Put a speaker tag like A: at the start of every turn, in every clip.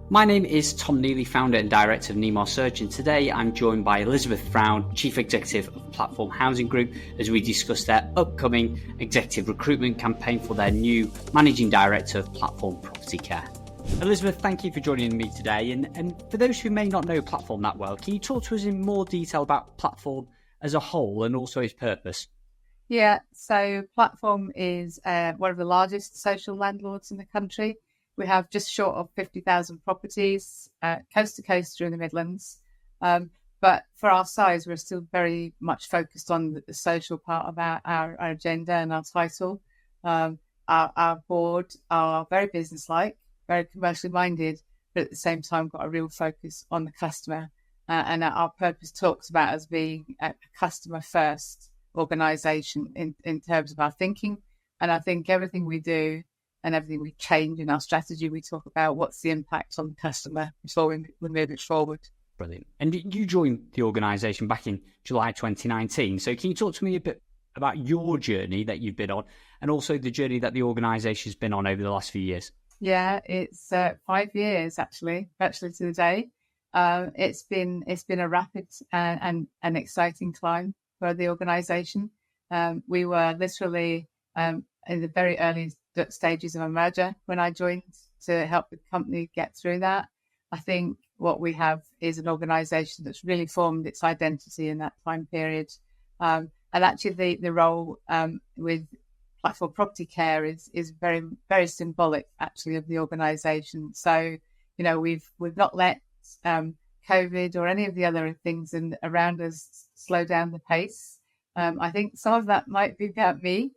A: My name is Tom Neely, founder and director of Neemar Search, and today I'm joined by Elizabeth Frown, Chief Executive of Platform Housing Group, as we discuss their upcoming executive recruitment campaign for their new Managing Director of Platform Property Care. Elizabeth, thank you for joining me today. And for those who may not know Platform that well, can you talk to us in more detail about Platform as a whole and also its purpose?
B: Yeah, so Platform is one of the largest social landlords in the country. We have just short of 50,000 properties, coast to coast through the Midlands. But for our size, we're still very much focused on the social part of our agenda and our title. Our board are very businesslike, very commercially minded, but at the same time got a real focus on the customer. And our purpose talks about us being a customer first organisation in terms of our thinking. And I think everything we do and everything we change in our strategy, we talk about what's the impact on the customer before we move it forward.
A: Brilliant. And you joined the organisation back in July 2019. So can you talk to me a bit about your journey that you've been on and also the journey that the organisation has been on over the last few years?
B: Yeah, it's 5 years actually to the day. It's been a rapid and exciting climb for the organisation. We were literally in the very early stages of a merger when I joined to help the company get through that. I think what we have is an organisation that's really formed its identity in that time period. And actually the role with Platform Property Care is very, very symbolic actually of the organisation. So, we've not let COVID or any of the other things around us slow down the pace. I think some of that might be about me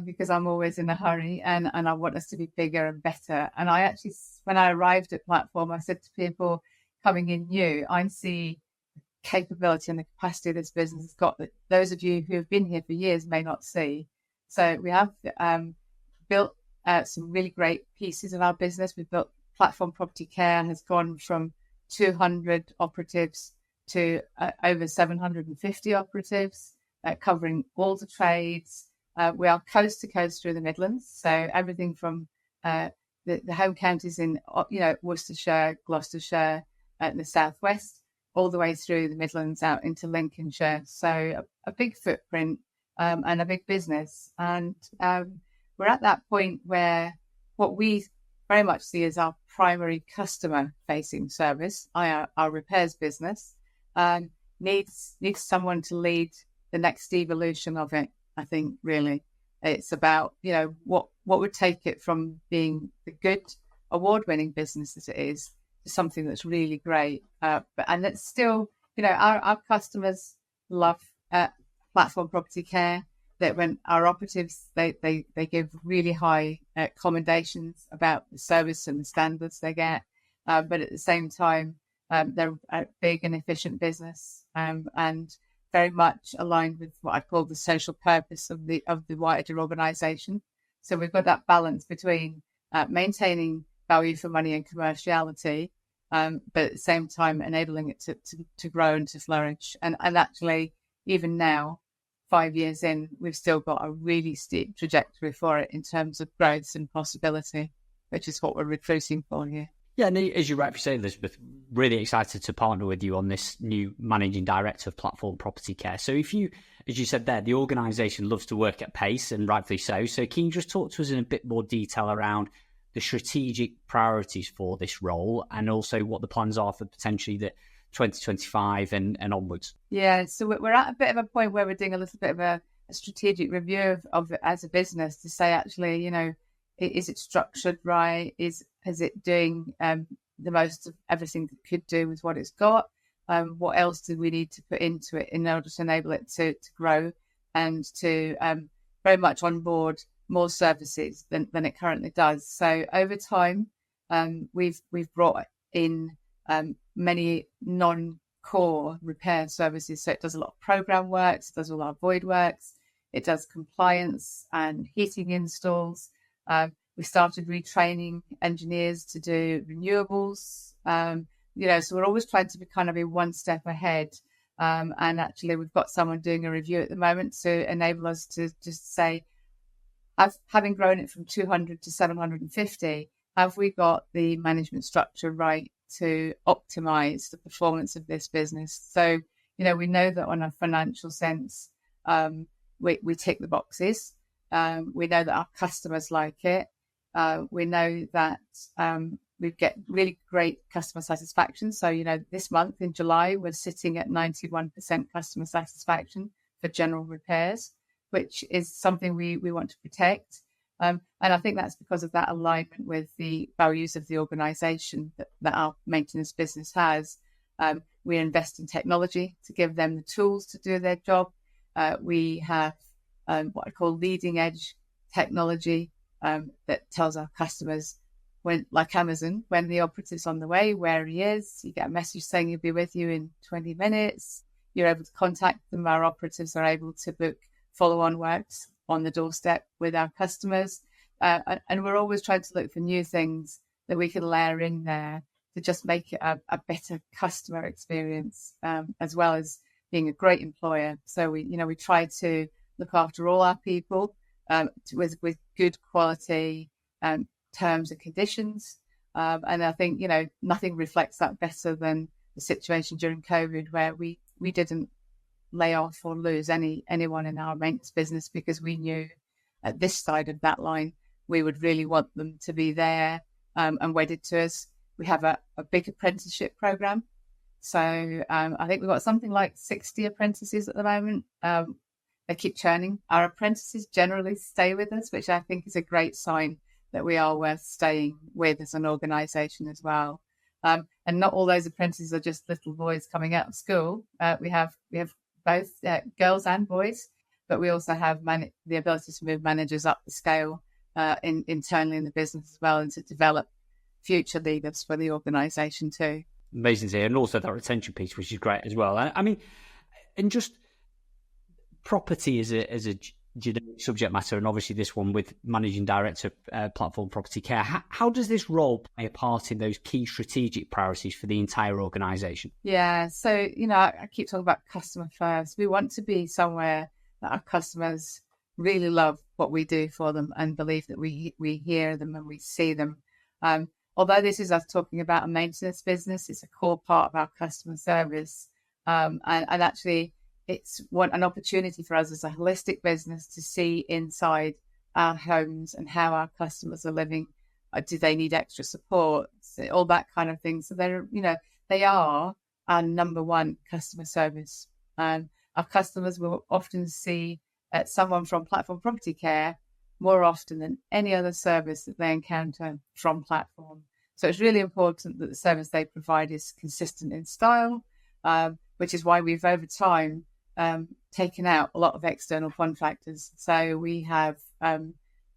B: because I'm always in a hurry and I want us to be bigger and better. And I actually, when I arrived at Platform, I said to people coming in new, I see capability and the capacity this business has got that those of you who have been here for years may not see. So we have built some really great pieces of our business. We've built Platform Property Care has gone from 200 operatives to over 750 operatives, covering all the trades. We are coast to coast through the Midlands, so everything from the home counties in Worcestershire, Gloucestershire, and the southwest, all the way through the Midlands out into Lincolnshire. So a big footprint and a big business, and we're at that point where what we very much see as our primary customer-facing service, our repairs business, needs someone to lead the next evolution of it. I think really it's about, what would take it from being the good award-winning business that it is to something that's really great. And it's still, our customers love Platform Property Care. That when our operatives, they give really high commendations about the service and the standards they get. But at the same time, they're a big and efficient business and very much aligned with what I call the social purpose of the wider organisation. So we've got that balance between maintaining value for money and commerciality, but at the same time enabling it to grow and to flourish. And actually, even now, 5 years in, we've still got a really steep trajectory for it in terms of growth and possibility, which is what we're recruiting for here.
A: Yeah, and as you rightly say, Elizabeth, really excited to partner with you on this new Managing Director of Platform Property Care. So if you, as you said there, the organisation loves to work at pace, and rightfully so. So can you just talk to us in a bit more detail around the strategic priorities for this role and also what the plans are for potentially the 2025 and onwards?
B: Yeah, so we're at a bit of a point where we're doing a little bit of a strategic review of it as a business to say, actually, is it structured right? Is it doing the most of everything it could do with what it's got? What else do we need to put into it in order to enable it to grow and to very much onboard more services than it currently does? So over time, we've brought in many non-core repair services. So it does a lot of program works, does all our void works, it does compliance and heating installs. We started retraining engineers to do renewables. So we're always trying to be one step ahead. And actually, we've got someone doing a review at the moment to enable us to just say, having grown it from 200 to 750, have we got the management structure right to optimize the performance of this business? So, we know that on a financial sense, we tick the boxes. We know that our customers like it. We know that we get really great customer satisfaction. So, this month in July, we're sitting at 91% customer satisfaction for general repairs, which is something we want to protect. And I think that's because of that alignment with the values of the organisation that our maintenance business has. We invest in technology to give them the tools to do their job. We have what I call leading edge technology that tells our customers, when, like Amazon, when the operative's on the way, where he is. You get a message saying he'll be with you in 20 minutes. You're able to contact them. Our operatives are able to book follow-on works on the doorstep with our customers. And we're always trying to look for new things that we can layer in there to just make it a better customer experience, as well as being a great employer. So we try to look after all our people with good quality terms and conditions. And I think, nothing reflects that better than the situation during COVID, where we didn't lay off or lose anyone in our maintenance business, because we knew at this side of that line, we would really want them to be there and wedded to us. We have a big apprenticeship program. So I think we've got something like 60 apprentices at the moment. They keep churning. Our apprentices generally stay with us, which I think is a great sign that we are worth staying with as an organisation as well. And not all those apprentices are just little boys coming out of school. We have both girls and boys, but we also have the ability to move managers up the scale internally in the business as well, and to develop future leaders for the organisation too.
A: Amazing to hear, and also that retention piece, which is great as well. I mean, and just property as a generic subject matter, and obviously this one with Managing Director Platform Property Care. How does this role play a part in those key strategic priorities for the entire organisation?
B: Yeah, so, I keep talking about customer first. We want to be somewhere that our customers really love what we do for them and believe that we hear them and we see them. Although this is us talking about a maintenance business, it's a core part of our customer service. And actually, it's an opportunity for us as a holistic business to see inside our homes and how our customers are living. Do they need extra support? All that kind of thing. So they are our number one customer service. Our customers will often see someone from Platform Property Care more often than any other service that they encounter from Platform. So it's really important that the service they provide is consistent in style, which is why we've over time taken out a lot of external contractors. So we have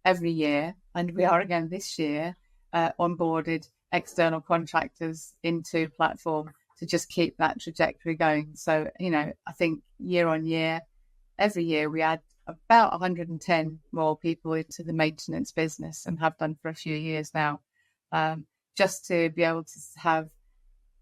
B: every year, and we are again this year, onboarded external contractors into Platform to just keep that trajectory going. So, I think year on year, every year we add about 110 more people into the maintenance business, and have done for a few years now, just to be able to have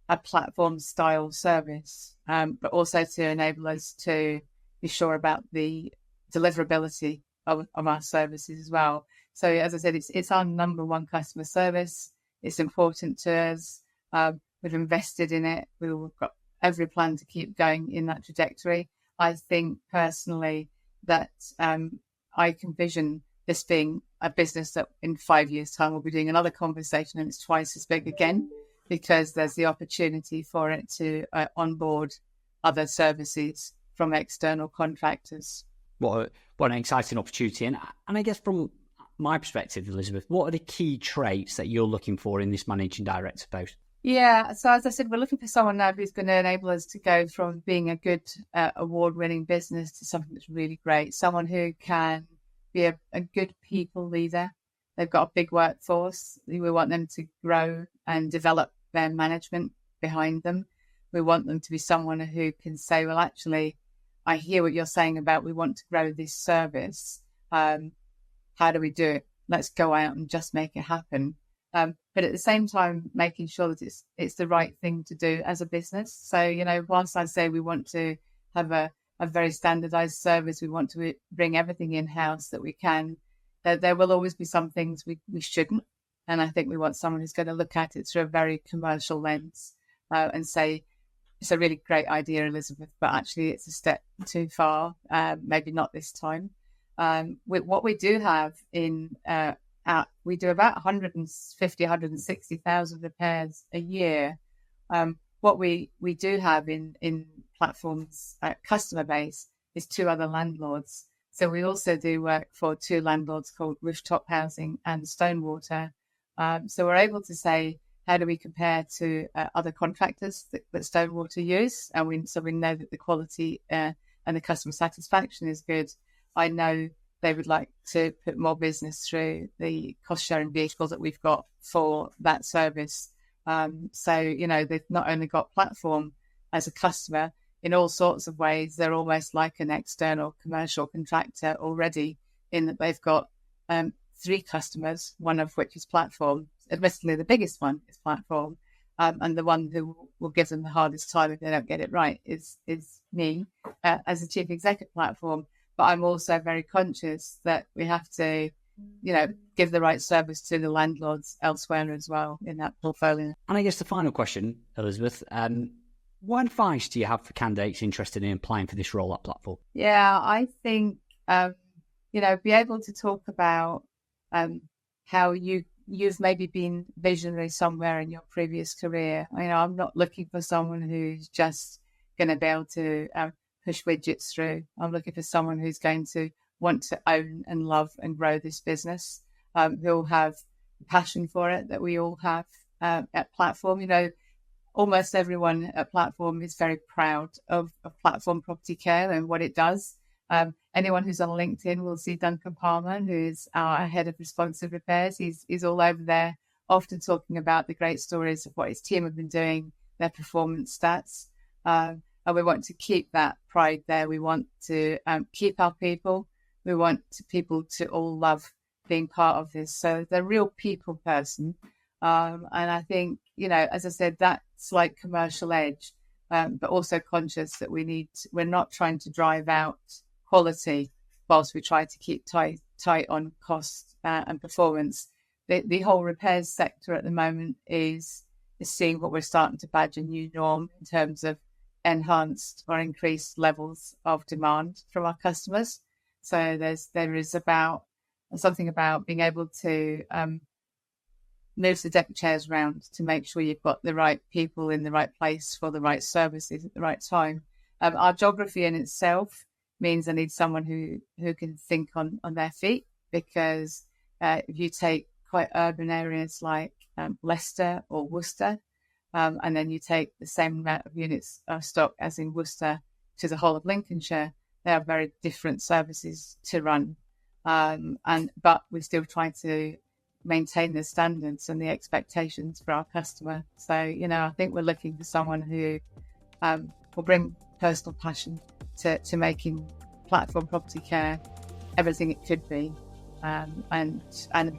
B: a Platform style service, but also to enable us to be sure about the deliverability of our services as well. So as I said, it's our number one customer service. It's important to us. We've invested in it. We've got every plan to keep going in that trajectory. I think personally that I can vision this being a business that in 5 years' time we'll be doing another conversation and it's twice as big again, because there's the opportunity for it to onboard other services from external contractors.
A: What an exciting opportunity. And I guess from my perspective, Elizabeth, what are the key traits that you're looking for in this managing director post?
B: Yeah, so as I said, we're looking for someone now who's going to enable us to go from being a good award-winning business to something that's really great. Someone who can be a good people leader. They've got a big workforce. We want them to grow and develop their management behind them. We want them to be someone who can say, well, actually, I hear what you're saying about we want to grow this service. How do we do it? Let's go out and just make it happen. But at the same time, making sure that it's the right thing to do as a business. So, whilst I say we want to have a very standardized service, we want to bring everything in-house that we can, there will always be some things we shouldn't. And I think we want someone who's going to look at it through a very commercial lens and say, it's a really great idea, Elizabeth, but actually it's a step too far. Maybe not this time. With what we do have we do about 150, 160,000 repairs a year. What we do have in Platform's customer base is 2 other landlords. So we also do work for 2 landlords called Rooftop Housing and Stonewater. So we're able to say, how do we compare to other contractors that Stonewater use? And we know that the quality and the customer satisfaction is good. I know they would like to put more business through the cost-sharing vehicle that we've got for that service. So, they've not only got Platform as a customer in all sorts of ways, they're almost like an external commercial contractor already, in that they've got 3 customers, one of which is Platform. Admittedly, the biggest one is Platform. And the one who will give them the hardest time if they don't get it right is me as the chief executive Platform. But I'm also very conscious that we have to, give the right service to the landlords elsewhere as well in that portfolio.
A: And I guess the final question, Elizabeth, what advice do you have for candidates interested in applying for this role at Platform?
B: Yeah, I think, be able to talk about how you've maybe been visionary somewhere in your previous career. I'm not looking for someone who's just going to be able to push widgets through. I'm looking for someone who's going to want to own and love and grow this business, who'll have passion for it that we all have at Platform. Almost everyone at Platform is very proud of Platform Property Care and what it does. Anyone who's on LinkedIn will see Duncan Palmer, who is our head of responsive repairs. He's all over there, often talking about the great stories of what his team have been doing, their performance stats. And we want to keep that pride there. We want to keep our people. We want people to all love being part of this. So they're a real people person. And I think, as I said, that's like commercial edge, but also conscious that we're not trying to drive out quality whilst we try to keep tight on cost and performance. The whole repairs sector at the moment is seeing what we're starting to badge a new norm in terms of enhanced or increased levels of demand from our customers. So there is about something about being able to move the deck chairs around to make sure you've got the right people in the right place for the right services at the right time. Our geography in itself means I need someone who can think on their feet, because if you take quite urban areas like Leicester or Worcester, and then you take the same amount of units of stock as in Worcester to the whole of Lincolnshire, they are very different services to run. But we're still trying to maintain the standards and the expectations for our customer. So, I think we're looking for someone who will bring personal passion to making Platform Property Care everything it could be, and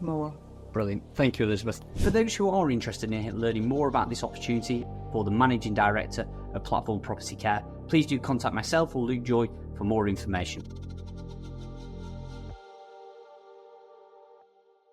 B: more.
A: Brilliant. Thank you, Elizabeth. For those who are interested in learning more about this opportunity for the Managing Director of Platform Property Care, please do contact myself or Luke Joy for more information.